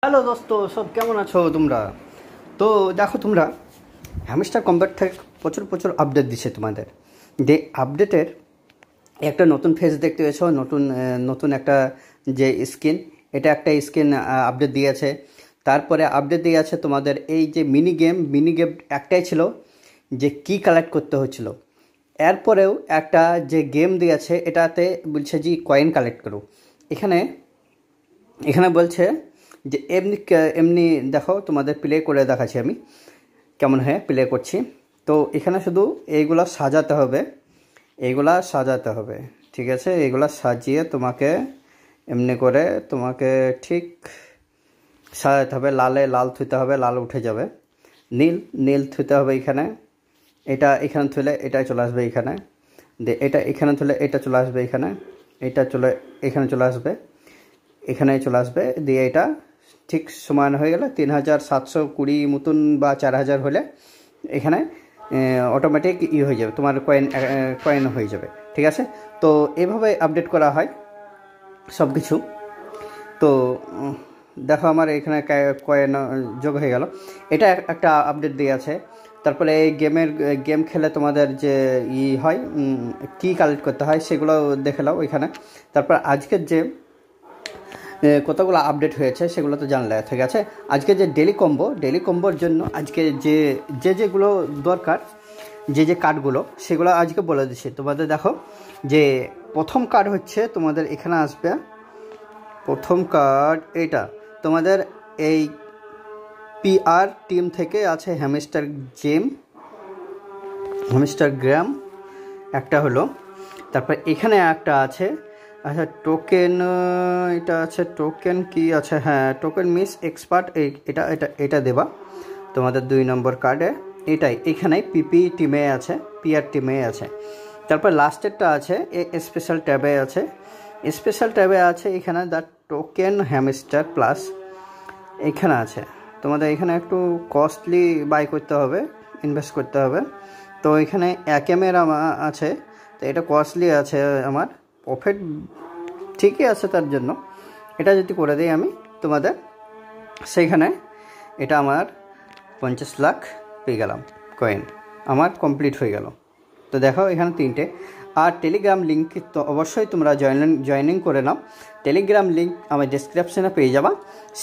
Hello দোস্ত, সব কেমন আছো তোমরা? তো দেখো, তোমরা হ্যামস্টার কম্ব্যাট থেকে প্রচুর প্রচুর আপডেট দিচ্ছে তোমাদের। যে আপডেটের একটা নতুন ফেস দেখতে পেয়েছো, নতুন নতুন একটা যে স্কিন, এটা একটা স্কিন আপডেট দিয়েছে। তারপরে আপডেট দিয়েছে তোমাদের এই যে মিনি গেম একটাই ছিল, যে কি কালেক্ট করতে হচ্ছিল। এরপরেও একটা যে গেম দিয়েছে, এটাতে বলছে যে কয়েন কালেক্ট করো। এখানে এখানে বলছে যে এমনি এমনি দেখো, তোমাদের প্লে করে দেখাচ্ছি আমি কেমন হয় প্লে করছি। তো এখানে শুধু এইগুলা সাজাতে হবে, ঠিক আছে? এইগুলা সাজিয়ে তোমাকে এমনি করে তোমাকে ঠিক সাজাতে হবে। লালে লাল থুতে হবে, লাল উঠে যাবে। নীল নীল থুতে হবে এখানে। এটা এখানে থুলে এটাই চলে আসবে এখানে। এটা এখানে থুলে এটা চলে আসবে এখানে। এটা এখানে চলে আসবে, এখানে চলে আসবে। দিয়ে এটা ঠিক সমান হয়ে গেলে 3720 মতন বা 4000 হলে এখানে অটোমেটিক হয়ে যাবে, তোমার কয়েন হয়ে যাবে। ঠিক আছে? তো এভাবে আপডেট করা হয় সব কিছু। তো দেখো, আমার এখানে কয়েন যোগ হয়ে গেল। এটা একটা আপডেট দিয়ে আছে। তারপরে এই গেম খেলে তোমাদের যে হয়, কি কালেক্ট করতে হয় সেগুলো দেখে নাও এখানে। তারপর আজকের যে কতগুলো আপডেট হয়েছে সেগুলো তো জানলে। ঠিক আছে? আজকে যে ডেলি কম্বোর জন্য আজকে যেগুলো দরকার, যে কার্ডগুলো, সেগুলো আজকে বলে দিচ্ছি তোমাদের। দেখো, যে প্রথম কার্ড হচ্ছে তোমাদের এখানে আসবে। প্রথম কার্ড এটা তোমাদের এই PR টিম থেকে আছে হ্যামস্টার গ্রাম একটা হলো। তারপর এখানে একটা আছে, আচ্ছা টোকেন, এটা আছে টোকেন কি আছে, হ্যাঁ টোকেন মিস এক্সপার্ট। এটা এটা এটা দেবা তোমাদের 2 নম্বর কার্ডে। এটাই এখানে PR টিমে আছে। তারপর লাস্টেরটা আছে স্পেশাল ট্যাবে আছে এখানে দ্য টোকেন হ্যামস্টার প্লাস। এখানে আছে তোমাদের, এখানে একটু কস্টলি বাই করতে হবে, ইনভেস্ট করতে হবে। তো এখানে একেমের আছে, তো এটা কস্টলি আছে। আমার প্রফিট ঠিকই আছে, তার জন্য এটা যদি করে দিই আমি তোমাদের, সেইখানে এটা আমার 50 লাখ পেয়ে গেলাম। কয়েন আমার কমপ্লিট হয়ে গেল। তো দেখো এখানে 3টে। আর টেলিগ্রাম লিঙ্ক তো অবশ্যই তোমরা জয়েনিং করে নাও। টেলিগ্রাম লিঙ্ক আমার ডেসক্রিপশনে পেয়ে যাবা।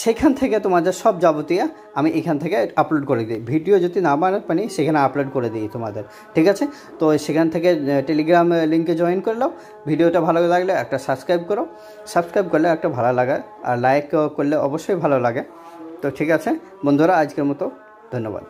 সেখান থেকে তোমাদের সব যাবতীয় আমি এখান থেকে আপলোড করে দিই। ভিডিও যদি না বানাতে পারি সেখানে আপলোড করে দিই তোমাদের। ঠিক আছে? তো সেখান থেকে টেলিগ্রাম লিঙ্কে জয়েন করে নাও। ভিডিওটা ভালো লাগলে একটা সাবস্ক্রাইব করলে একটা ভালো লাগে, আর লাইক করলে অবশ্যই ভালো লাগে। তো ঠিক আছে বন্ধুরা, আজকের মতো ধন্যবাদ।